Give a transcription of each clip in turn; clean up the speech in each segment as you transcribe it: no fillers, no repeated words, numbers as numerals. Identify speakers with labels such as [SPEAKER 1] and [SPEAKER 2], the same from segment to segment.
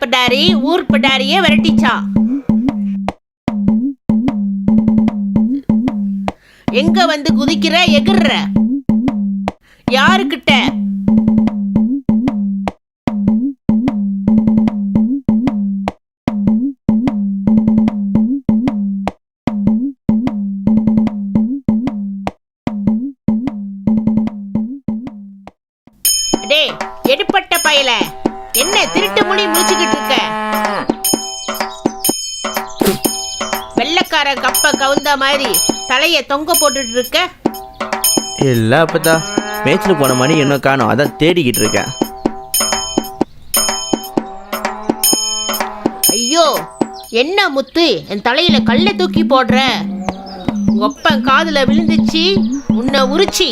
[SPEAKER 1] படாரி ஊர் படாரியே விரட்டிச்சான். எங்க வந்து குதிக்கிற எகிர்ற யாருக்கிட்ட? டே எடுப்பட்ட பயல, என்ன திருட்டு மொழி முடிச்சுக்கிட்டு இருக்க? வெள்ளக்கார கப்ப கவுந்த மாதிரி தலைய தொங்க போட்டுட்டு இருக்க.
[SPEAKER 2] இல்ல அப்பதா, மேய்ச்சல் போன மணி இன்னும் காணோம், அதான் தேடிக்கிட்டு இருக்கேன்.
[SPEAKER 1] ஐயோ என்ன முத்து, என் தலையில கல்ல தூக்கி போடுற. ஒப்பன் காதுல விழுந்துச்சு, உன்னை உரிச்சி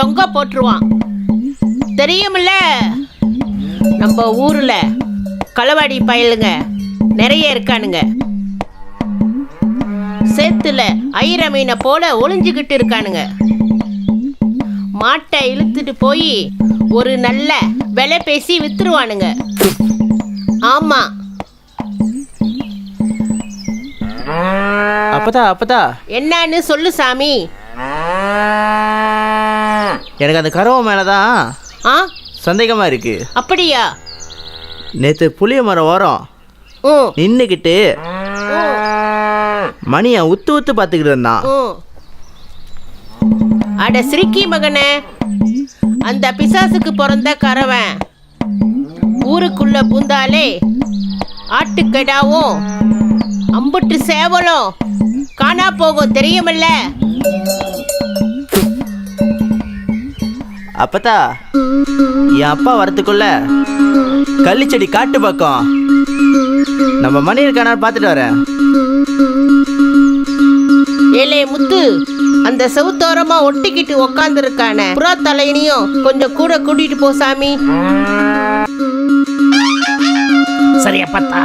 [SPEAKER 1] தொங்க போட்டுருவான் தெரியுமில்ல. நம்ம ஊர்ல களவாடி பயலுங்க நிறைய இருக்கானுங்க. சேத்துல ஐர மீனை போல ஒளிஞ்சுக்கிட்டு இருக்கானுங்க. மாட்டை இழுத்துட்டு போய் ஒரு நல்ல விலை பேசி வித்துருவானுங்க. ஆமா
[SPEAKER 2] அப்பதா
[SPEAKER 1] என்னன்னு சொல்லு சாமி.
[SPEAKER 2] எனக்கு அந்த கறவை மேலதான் சந்தேகமா இருக்கு.
[SPEAKER 1] அப்படியா?
[SPEAKER 2] நேத்து புளிய மரம் ஓரம் நின்னுக்கிட்டு மணிய உத்து உத்து பாத்துக்கிட்டு இருந்தான்.
[SPEAKER 1] அட சிரிக்கி மகனே, அந்த பிசாசுக்கு பிறந்த கறவன் ஊருக்குள்ள பூந்தாலே ஆட்டுக்கடாவும் அம்புட்டு சேவலும் காணா போகும் தெரியுமில்ல.
[SPEAKER 2] அப்பதா, என் அப்பா வரத்துக்குள்ள கள்ளிச்செடி காட்டு பக்கம் நம்ம மணி இருக்கான பார்த்துட்டு வரேன்.
[SPEAKER 1] ஏலே முத்து, அந்த செவுத்தோரமா ஒட்டிக்கிட்டு உக்காந்து இருக்கான புறா தலையனையும் கொஞ்சம் கூட கூட்டிட்டு போ சாமி.
[SPEAKER 3] சரியா பார்த்தா?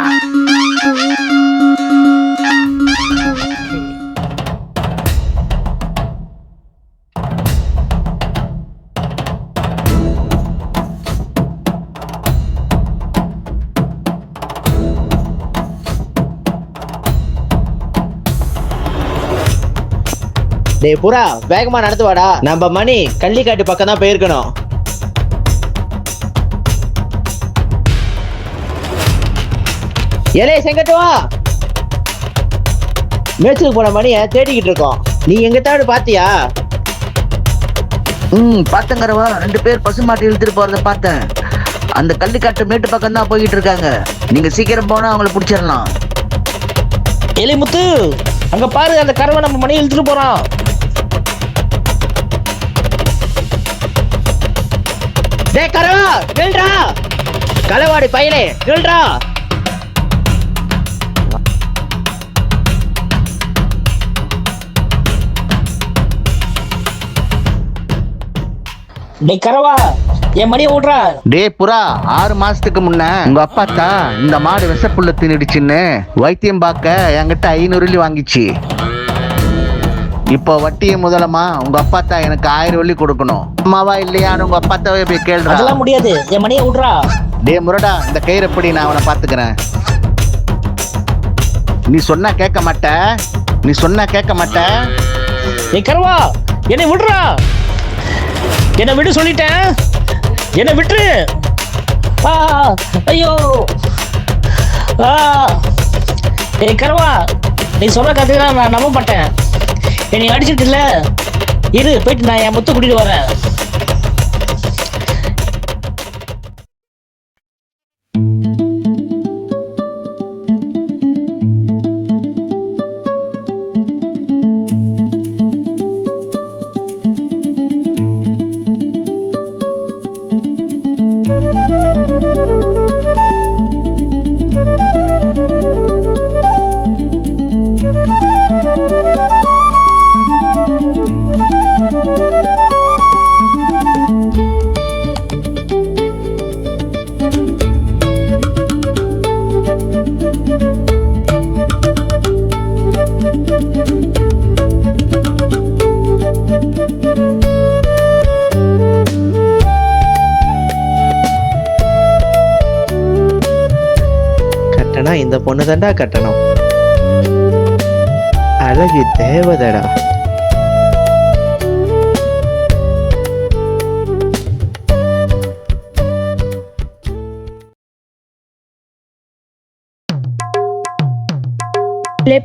[SPEAKER 2] டேய் புறா, வேகமா நடந்து வாடா. நம்ம மணி கள்ளிக்காட்டு பக்கம் தான் போயிருக்கணும். ஏலே செங்கட்டு வா. மேய்ச்சலுக்கு போன மணியை தேடிக்கிட்டு இருக்கோம். நீ எங்கத்தாவது பாத்தியா?
[SPEAKER 4] பார்த்தங்கரவா, 2 பேர் பசுமாட்டி இழுத்துட்டு போறத பார்த்தேன். அந்த கள்ளிக்காட்டு மேட்டு பக்கம் தான் போய்கிட்டு இருக்காங்க. நீங்க சீக்கிரம் போனா அவங்கள பிடிச்சிடலாம்.
[SPEAKER 3] எலிமுத்து, அங்க பாரு, அந்த கறவை நம்ம மணி இழுத்துட்டு போறான்.
[SPEAKER 2] டே கரவா, நில்றா. களவாடி பையலே, நில்றா.
[SPEAKER 3] டே கறவா, என் மணியை விட்றா.
[SPEAKER 4] டே புறா, 6 மாசத்துக்கு முன்ன உங்க அப்பா தான் இந்த மாடு விஷப்புள்ள தின்னுடுச்சுன்னு வைத்தியம் பார்க்க என்கிட்ட 500 வெள்ளி வாங்கிச்சு. இப்போ வட்டியை முதலமா உங்க அப்பா தான் எனக்கு 1000 வெள்ளி கொடுக்கணும். அம்மாவா இல்லையான்னு உங்க அப்பா தான் போய் கேள்றா.
[SPEAKER 3] அதெல்லாம் முடியாது, என் மணியை விட்றா.
[SPEAKER 4] டே முரடா, இந்த கயிறு எப்படி நான் அவனை பாத்துக்கிறேன். நீ சொன்னா கேட்க மாட்ட.
[SPEAKER 3] ஏ கறவா, என்னை விட்றா. என்னை விட்டு சொல்லிட்டேன், என்னை விட்டுரு. ஐயோ. ஏ கறவா, நீ சொல்ற கதையில நான் நம்ப மாட்டேன். என்னை அடிச்சுட்டு இல்ல, இரு போயிட்டு நான் என் முத்து கூட்டிட்டு வரேன்.
[SPEAKER 2] கட்டணா இந்த பொண்ணு தாண்டா கட்டணும். அழகு தேவதடா.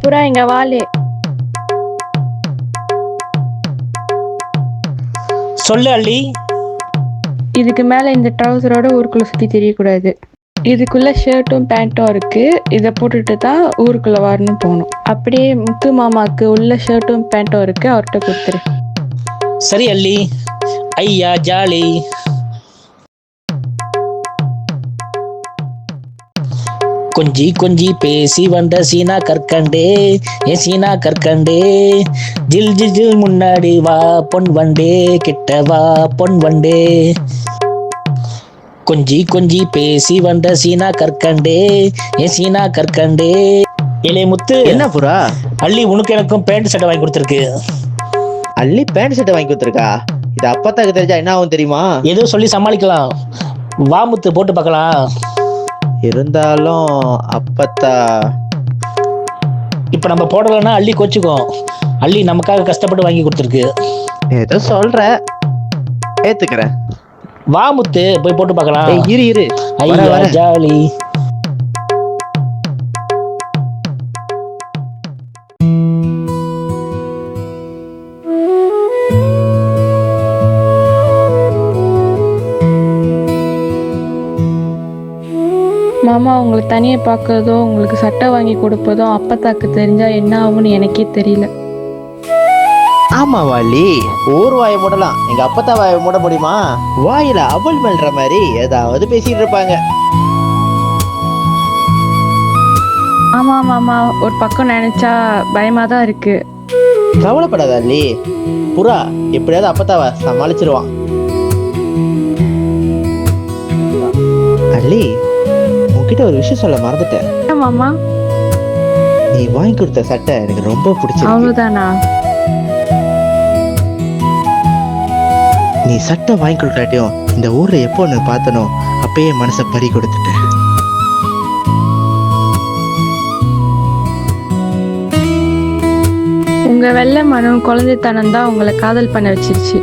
[SPEAKER 5] புறா இங்க வாழு.
[SPEAKER 3] சொல்லு அள்ளி.
[SPEAKER 5] இதுக்கு மேல இந்த ட்ரௌசரோட ஊருக்குள்ள சுத்தி தெரியக்கூடாது. இதுக்குள்ள ஷர்ட்டும் பேண்ட்டும் இருக்கு. இதை போட்டுட்டு தான் ஊருக்குள்ள வரணும் போகணும். அப்படியே முத்து மாமாக்கு உள்ள ஷர்ட்டும் பேண்ட்டும் இருக்கு, அவர்கிட்ட கொடுத்துரு.
[SPEAKER 3] சரி அள்ளி. ஐயா ஜாலி. கொஞ்சி கொஞ்சி பேசி வந்த சீனா கற்கண்டே, ஏன் சீனா கற்கண்டே, ஜில் ஜில் ஜில் முன்னாடி வா பொன் வண்டே, கிட்ட வா பொன் வண்டே. கொஞ்சி கொஞ்சி பேசி வந்த சீனா கற்கண்டே, ஏன் சீனா கற்கண்டே. இளைய முத்து,
[SPEAKER 2] என்ன புறா?
[SPEAKER 3] அள்ளி உனக்கு எனக்கும் பேண்ட் சட்டை வாங்கி கொடுத்துருக்கு.
[SPEAKER 2] அள்ளி பேண்ட் சட்டை வாங்கி கொடுத்துருக்கா? இது அப்பத்தாக்கு தெரிஞ்சா என்ன ஆகும் தெரியுமா?
[SPEAKER 3] ஏதோ சொல்லி சமாளிக்கலாம். வா முத்து போட்டு பார்க்கலாம்.
[SPEAKER 2] இருந்தாலும் அப்பத்தா
[SPEAKER 3] இப்ப நம்ம போடலன்னா அள்ளி கோச்சுக்கும். அள்ளி நமக்காக கஷ்டப்பட்டு வாங்கி கொடுத்துருக்கு.
[SPEAKER 2] ஏதோ சொல்ற, ஏத்துக்கிறேன்.
[SPEAKER 3] வா முத்து போய் போட்டு பார்க்கலாம்.
[SPEAKER 2] இரு இரு,
[SPEAKER 3] ஐயா
[SPEAKER 2] வரேன்.
[SPEAKER 3] ஜாலி.
[SPEAKER 5] மாமா உங்களை தனியாக பார்க்கறதோ உங்களுக்கு சட்டை வாங்கி கொடுப்பதோ அப்பத்தாக்கு தெரிஞ்சா என்ன ஆகும்னு எனக்கே தெரியல.
[SPEAKER 2] ஆமா வாலி, ஊர் வாயை மூடலாம், எங்க அப்பத்தா வாயை மூட முடியுமா? வாயில அவல் மெல்ற மாதிரி ஏதாவது பேசிட்டு இருப்பாங்க.
[SPEAKER 5] ஆமா மாமா, ஒரு பக்கம் நினைச்சா பயமா தான் இருக்கு.
[SPEAKER 2] கவலைப்படாத அள்ளி, புறா எப்படியாவது அப்பத்தாவை சமாளிச்சிருவான். அள்ளி, உன்கிட்ட ஒரு விஷயம் சொல்ல மறந்துட்டேன்.
[SPEAKER 5] என்ன மாமா?
[SPEAKER 2] நீ வாங்கி கொடுத்த சட்டை எனக்கு ரொம்ப பிடிச்சிருக்கு.
[SPEAKER 5] அவ்வளவுதானா?
[SPEAKER 2] நீ சட்டை வாங்கி கொடுக்காட்டியும் இந்த ஊர்ல எப்போ ஒன்று பார்த்தனோ அப்பயே மனசை பறி கொடுத்துட்டேன்.
[SPEAKER 5] உங்க வெள்ளை மனம் குழந்தைத்தனம் தான் உங்களை காதல் பண்ண வச்சிருச்சு.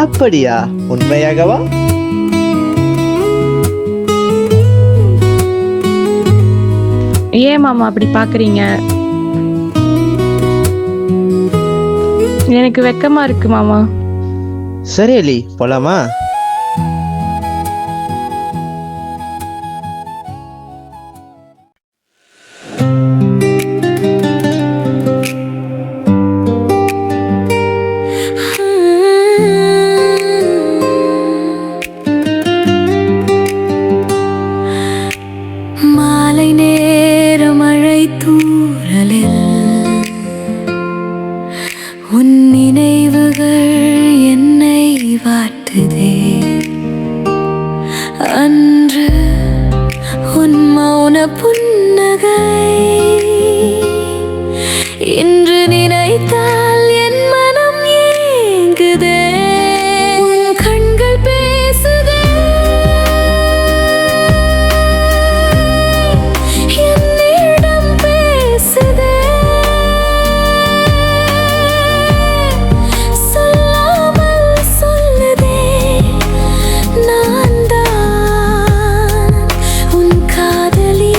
[SPEAKER 2] அப்படியா? உண்மையாகவா?
[SPEAKER 5] ஏன் மாமா அப்படி பாக்குறீங்க? எனக்கு வெக்கமா இருக்கு மாமா.
[SPEAKER 2] சரி அலி, போலாமா?
[SPEAKER 6] மாலை நேர மழை தூறலில் உன் நினைவுகள் என்னை வாட்டுதே. அன்று உன் மௌன புன்னகை இன்று நினைத்தால் என் மனம் ஏங்குதே. உன் கண்கள் பேசுதே, என்னிடம் பேசுதே. சொல்லாமல் சொல்லுதே, நான் தான் உன் காதலி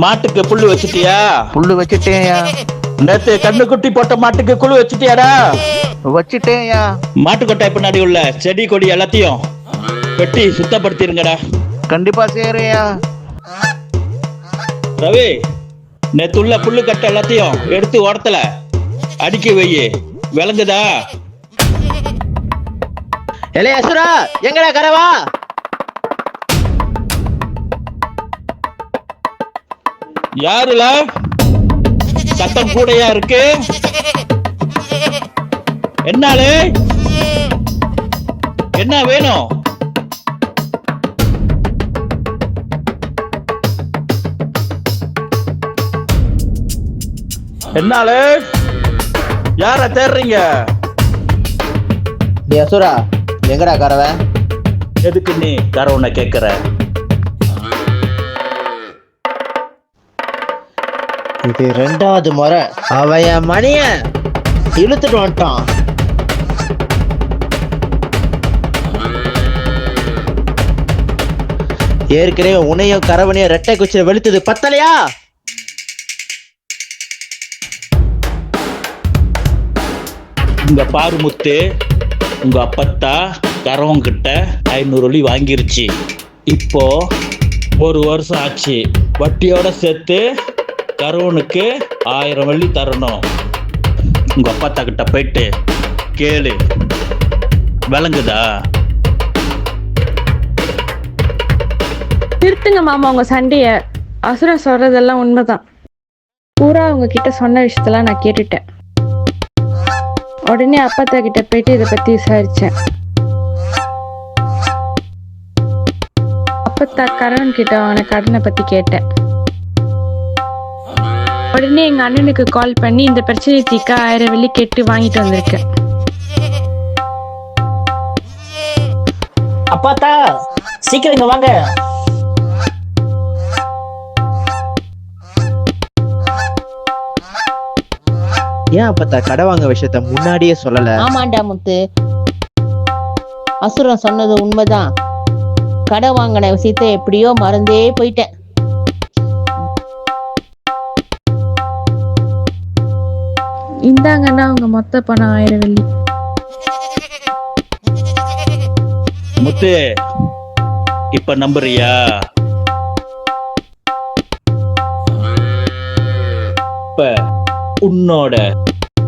[SPEAKER 3] மாட்டுக்கு புல்லு வச்சிட்டியா?
[SPEAKER 4] புல்லு வச்சுட்டேன்யா.
[SPEAKER 3] நேத்து கண்ணுக்குட்டி போட்ட மாட்டுக்கு குழு வச்சிட்டியாடா?
[SPEAKER 4] வச்சுட்டேன்யா.
[SPEAKER 3] மாட்டுக்கொட்டாய் பின்னாடி உள்ள செடி கொடி எல்லாத்தையும் வெட்டி சுத்தப்படுத்திருங்கடா.
[SPEAKER 4] கண்டிப்பா செய்யறேன்யா.
[SPEAKER 3] ரவி, நேத்து உள்ள புல்லு கட்டை எல்லாத்தையும் எடுத்து ஓரத்துல அடுக்கி வை. விளங்குதா?
[SPEAKER 2] எலே அசுரா, எங்கடா கரவா?
[SPEAKER 3] யாருல சத்தம் கூடையா இருக்கு? என்னாலே என்ன வேணும்? என்னாலே யார தேடுறீங்க?
[SPEAKER 2] டேய் அசுரா, எங்கடா கரவன்?
[SPEAKER 3] எதுக்கு நீ கரவனை கேக்குற?
[SPEAKER 2] இது 2வது முறை அவன் என் மணிய இழுத்துட்டு வந்துட்டான். ஏற்கனவே உன்னையும் கரவனையும் ரெட்டை குச்சியில வெளுத்தது பத்தலையா?
[SPEAKER 3] இங்க பாரு முத்து, உங்க அப்பத்தா கரவங்கிட்ட 500 வெள்ளி வாங்கிருச்சு. இப்போ 1 வருஷம் ஆச்சு. வட்டியோட சேர்த்து கரவனுக்கு 1000 வெள்ளி தரணும். உங்க அப்பத்தா கிட்ட போயிட்டு கேளு. விளங்குதா?
[SPEAKER 5] நிறுத்துங்க மாமா உங்க சண்டைய. அசுரன் சொல்றதெல்லாம் உண்மைதான். பூரா அவங்க கிட்ட சொன்ன விஷயத்தெல்லாம் நான் கேட்டுட்டேன். உடனே அப்பத்தா கிட்ட போயிட்டு இதை பத்தி விசாரிச்சேன். அப்பத்தா கரவன் கிட்ட அவன கடனை பத்தி கேட்டேன். உடனே எங்க அண்ணனுக்கு கால் பண்ணி இந்த பிரச்சனை தீர்க்க 1000 வெள்ளி கேட்டு வாங்கிட்டு வந்திருக்கேன்.
[SPEAKER 3] அப்பாத்தா, சீக்கிரம் இங்க வாங்க.
[SPEAKER 2] ஏன் அப்பத்தா கடை வாங்க விஷயத்த முன்னாடியே சொல்லல?
[SPEAKER 1] ஆமாண்டா முத்து, அசுரன் சொன்னது உண்மைதான். கடை வாங்கின விஷயத்த எப்படியோ மறந்தே போயிட்டேன்.
[SPEAKER 5] இந்தாங்கன்னா அவங்க மொத்த பணம் 1000 வெள்ளி.
[SPEAKER 3] முத்து, இப்ப நம்புறியா? இப்ப உன்னோட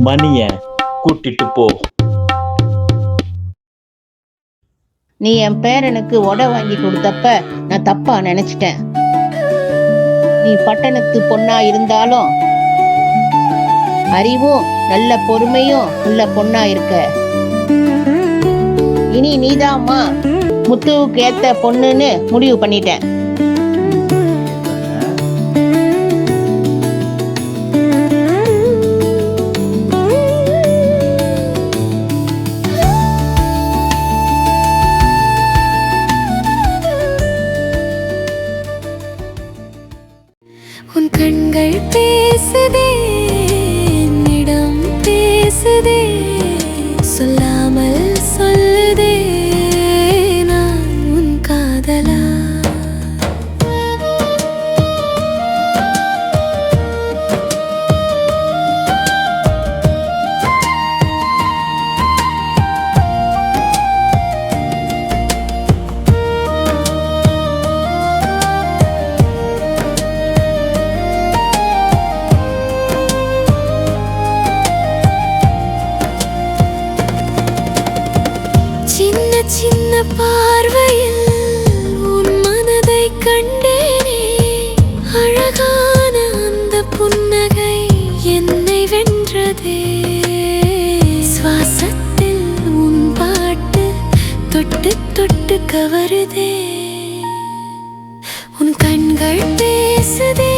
[SPEAKER 3] மணிய கூட்டிட்டு போ.
[SPEAKER 1] நீ என் பேரனுக்கு உடை வாங்கி கொடுத்தப்ப நான் தப்பா நினைச்சிட்டேன். நீ பட்டணத்து பொண்ணா இருந்தாலும் அறிவும் நல்ல பொறுமையும் உள்ள பொண்ணா இருக்க. இனி நீதாம்மா முத்துவுக்கு ஏத்த பொண்ணுன்னு முடிவு பண்ணிட்டேன்.
[SPEAKER 6] உன் கண்கள் பேசுதே, என்னிடம் பேசுதே, சொல்லாமல் சொல்லுதே நான் உன் காதலா. சின்ன சின்ன பார்வையில் உன் மனதை கண்டேனே, அழகான அந்த புன்னகை என்னை வென்றதே. சுவாசத்தில் உன் பாட்டு தொட்டு தொட்டு கவருதே. உன் கண்கள் பேசுதே,